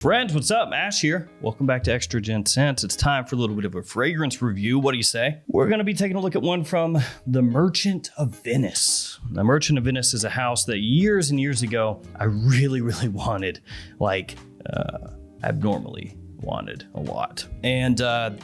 Friends, what's up? Ash here. Welcome back to Extra Gents. It's time for a little bit of a fragrance review. What do you say? We're going to be taking a look at one from the Merchant of Venice. The Merchant of Venice is a house that years and years ago, I really wanted, abnormally wanted a lot. And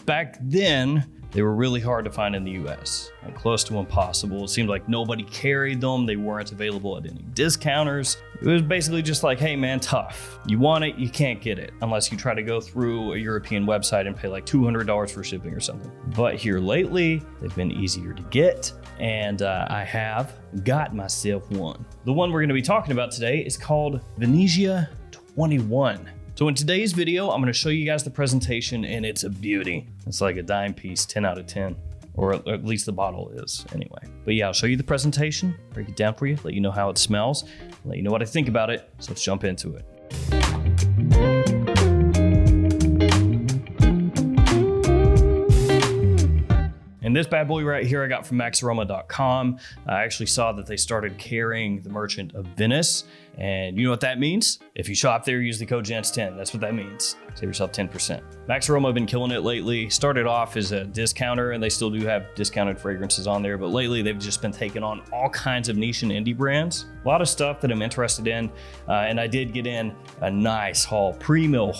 back then, they were really hard to find in the US, like close to impossible. It seemed like nobody carried them. They weren't available at any discounters. It was basically just like, hey man, tough. You want it, you can't get it unless you try to go through a European website and pay like $200 for shipping or something. But here lately, they've been easier to get, and I have got myself one. The one we're gonna be talking about today is called Vinegia 21. So in today's video, I'm gonna show you guys the presentation, and it's a beauty. It's like a dime piece, 10 out of 10, or at least the bottle is anyway. But yeah, I'll show you the presentation, break it down for you, let you know how it smells, let you know what I think about it. So let's jump into it. And this bad boy right here I got from maxaroma.com. I actually saw that they started carrying the Merchant of Venice. And you know what that means? If you shop there, use the code GENTS10. That's what that means. Save yourself 10%. Max Aroma have been killing it lately. Started off as a discounter, and they still do have discounted fragrances on there. But lately, they've just been taking on all kinds of niche and indie brands. A lot of stuff that I'm interested in. And I did get in a nice haul, Primo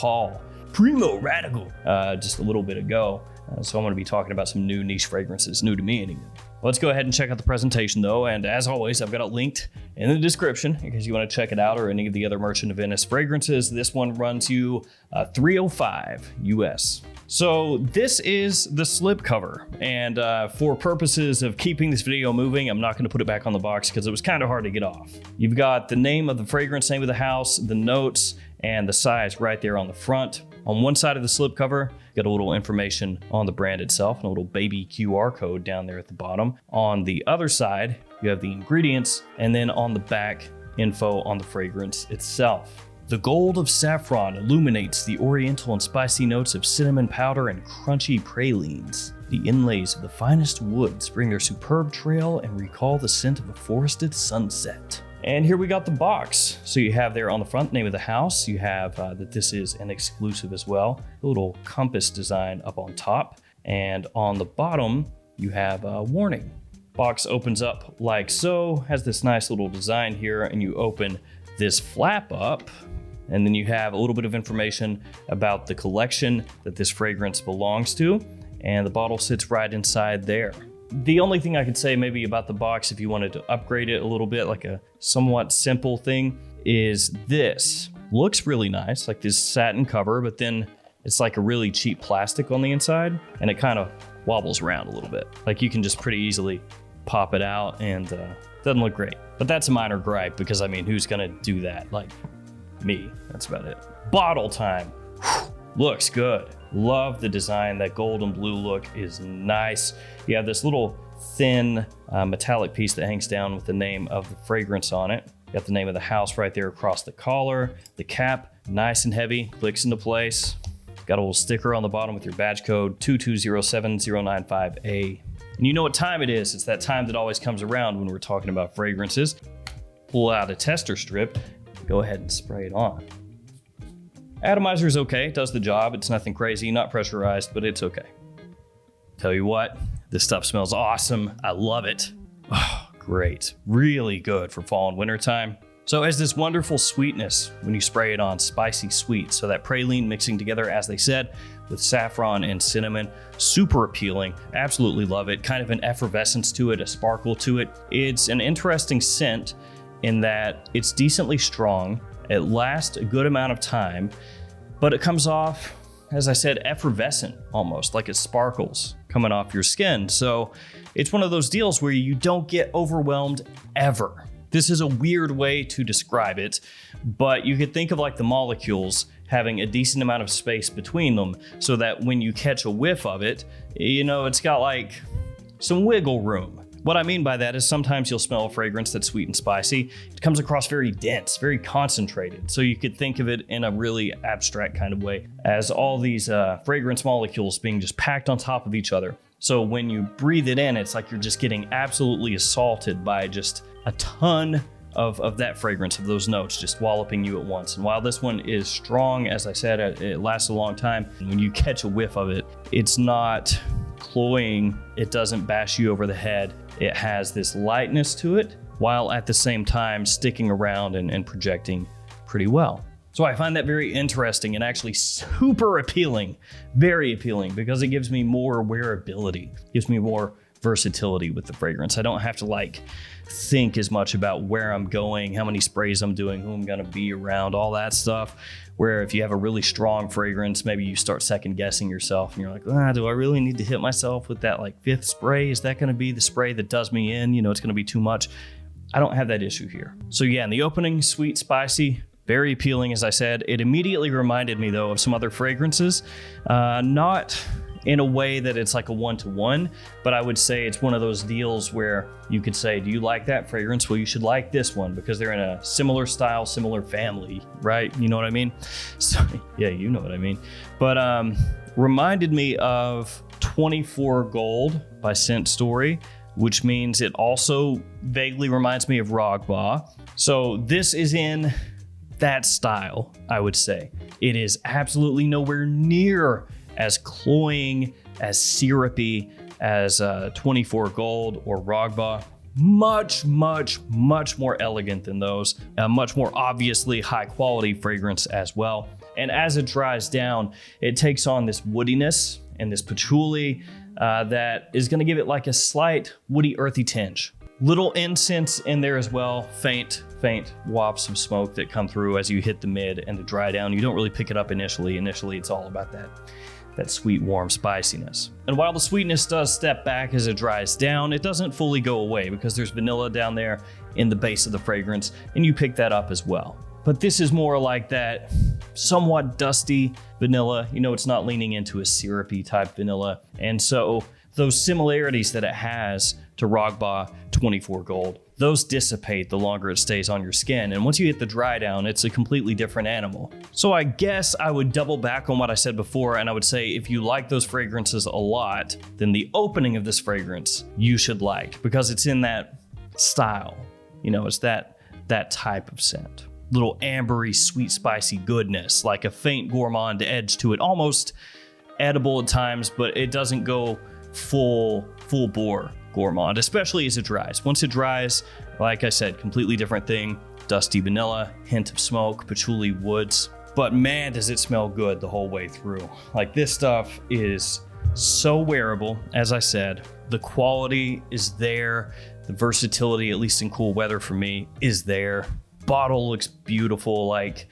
Radical, just a little bit ago. So I'm going to be talking about some new niche fragrances, new to me anyway. Let's go ahead and check out the presentation though. And as always, I've got it linked in the description in case you want to check it out, or any of the other Merchant of Venice fragrances. This one runs you $305 US. So this is the slip cover. And for purposes of keeping this video moving, I'm not going to put it back on the box because it was kind of hard to get off. You've got the name of the fragrance, name of the house, the notes, and the size right there on the front. On one side of the slip cover, you got a little information on the brand itself and a little baby QR code down there at the bottom. On the other side, you have the ingredients, and then on the back, info on the fragrance itself. The gold of saffron illuminates the oriental and spicy notes of cinnamon powder and crunchy pralines. The inlays of the finest woods bring their superb trail and recall the scent of a forested sunset. And here we got the box. So you have there on the front, name of the house. You have that this is an exclusive as well. A little compass design up on top. And on the bottom, you have a warning. Box opens up like so, has this nice little design here, and you open this flap up, and then you have a little bit of information about the collection that this fragrance belongs to, and the bottle sits right inside there. The only thing I could say maybe about the box, if you wanted to upgrade it a little bit, like a somewhat simple thing, is this. Looks really nice, like this satin cover, but then it's like a really cheap plastic on the inside, and it kind of wobbles around a little bit. Like you can just pretty easily pop it out, and doesn't look great. But that's a minor gripe, because I mean, who's gonna do that? Like me, that's about it. Bottle time. Whew. Looks good. Love the design. That gold and blue look is nice. You have this little thin metallic piece that hangs down with the name of the fragrance on it. You got the name of the house right there across the collar. The cap, nice and heavy, clicks into place. Got a little sticker on the bottom with your badge code 2207095A. And you know what time it is. It's that time that always comes around when we're talking about fragrances. Pull out a tester strip, go ahead and spray it on. Atomizer is okay, does the job. It's nothing crazy, not pressurized, but it's okay. Tell you what, this stuff smells awesome. I love it. Oh, great. Really good for fall and winter time. So it has this wonderful sweetness when you spray it on, spicy sweet. So that praline mixing together, as they said, with saffron and cinnamon, super appealing. Absolutely love it. Kind of an effervescence to it, a sparkle to it. It's an interesting scent in that it's decently strong. It lasts a good amount of time, but it comes off, as I said, effervescent almost, like it sparkles coming off your skin. So it's one of those deals where you don't get overwhelmed ever. This is a weird way to describe it, but you could think of like the molecules having a decent amount of space between them so that when you catch a whiff of it, you know, it's got like some wiggle room. What I mean by that is sometimes you'll smell a fragrance that's sweet and spicy. It comes across very dense, very concentrated. So you could think of it in a really abstract kind of way as all these fragrance molecules being just packed on top of each other. So when you breathe it in, it's like you're just getting absolutely assaulted by just a ton of that fragrance, of those notes, just walloping you at once. And while this one is strong, as I said, it lasts a long time. When you catch a whiff of it, it's not cloying. It doesn't bash you over the head. It has this lightness to it, while at the same time sticking around and projecting pretty well. So I find that very interesting and actually super appealing, very appealing, because it gives me more wearability, gives me more versatility with the fragrance. I don't have to like think as much about where I'm going, how many sprays I'm doing, who I'm gonna be around, all that stuff. Where if you have a really strong fragrance, maybe you start second guessing yourself and you're like, do I really need to hit myself with that like 5th spray? Is that gonna be the spray that does me in? You know, it's gonna be too much. I don't have that issue here. So yeah, in the opening, sweet, spicy, very appealing, as I said. It immediately reminded me though of some other fragrances, not in a way that it's like a one-to-one, but I would say it's one of those deals where you could say, do you like that fragrance? Well, you should like this one because they're in a similar style, similar family, right? You know what I mean? So yeah, you know what I mean. But reminded me of 24 Gold by Scent Story, which means it also vaguely reminds me of Rogba. So this is in that style, I would say. It is absolutely nowhere near as cloying, as syrupy as 24 Gold or Rogba. Much, much, much more elegant than those. Much more obviously high quality fragrance as well. And as it dries down, it takes on this woodiness and this patchouli that is gonna give it like a slight woody, earthy tinge. Little incense in there as well, faint wafts of smoke that come through as you hit the mid and the dry down. You don't really pick it up initially. Initially, it's all about that sweet, warm spiciness. And while the sweetness does step back as it dries down, it doesn't fully go away because there's vanilla down there in the base of the fragrance, and you pick that up as well. But this is more like that somewhat dusty vanilla. You know, it's not leaning into a syrupy type vanilla. And so those similarities that it has to Rogba 24 Gold, those dissipate the longer it stays on your skin. And once you hit the dry down, it's a completely different animal. So I guess I would double back on what I said before, and I would say if you like those fragrances a lot, then the opening of this fragrance you should like, because it's in that style. You know, it's that type of scent. Little ambery, sweet, spicy goodness, like a faint gourmand edge to it, almost edible at times, but it doesn't go full bore gourmand, especially as it dries. Once it dries, like I said, completely different thing. Dusty vanilla, hint of smoke, patchouli woods. But man, does it smell good the whole way through. Like, this stuff is so wearable. As I said, the quality is there. The versatility, at least in cool weather for me, is there. Bottle looks beautiful. Like,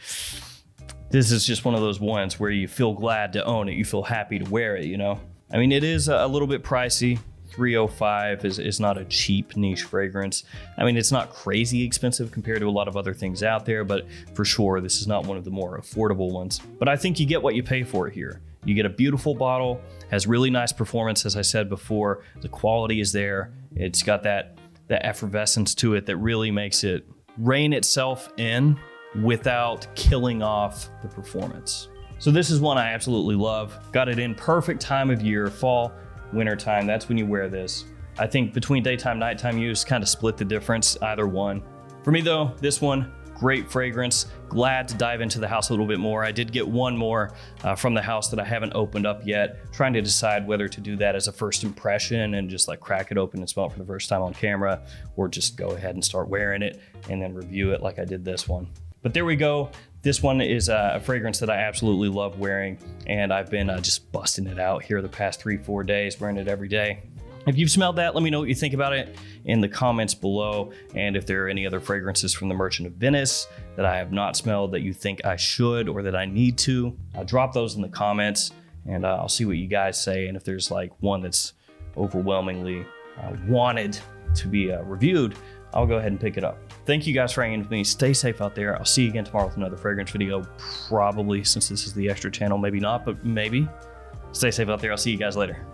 this is just one of those ones where you feel glad to own it. You feel happy to wear it, you know? I mean, it is a little bit pricey. $305 is not a cheap niche fragrance. I mean, it's not crazy expensive compared to a lot of other things out there, but for sure, this is not one of the more affordable ones. But I think you get what you pay for here. You get a beautiful bottle, has really nice performance, as I said before. The quality is there. It's got that effervescence to it that really makes it rein itself in without killing off the performance. So this is one I absolutely love. Got it in perfect time of year, fall, winter time. That's when you wear this. I think between daytime, nighttime use, kind of split the difference, either one. For me though, this one, great fragrance. Glad to dive into the house a little bit more. I did get one more from the house that I haven't opened up yet. Trying to decide whether to do that as a first impression and just like crack it open and smell it for the first time on camera, or just go ahead and start wearing it and then review it like I did this one. But there we go. This one is a fragrance that I absolutely love wearing, and I've been just busting it out here the past 3-4 days, wearing it every day. If you've smelled that, let me know what you think about it in the comments below. And if there are any other fragrances from the Merchant of Venice that I have not smelled that you think I should or that I need to, drop those in the comments, and I'll see what you guys say. And if there's like one that's overwhelmingly wanted to be reviewed, I'll go ahead and pick it up. Thank you guys for hanging with me. Stay safe out there. I'll see you again tomorrow with another fragrance video. Probably, since this is the extra channel, maybe not, but maybe. Stay safe out there. I'll see you guys later.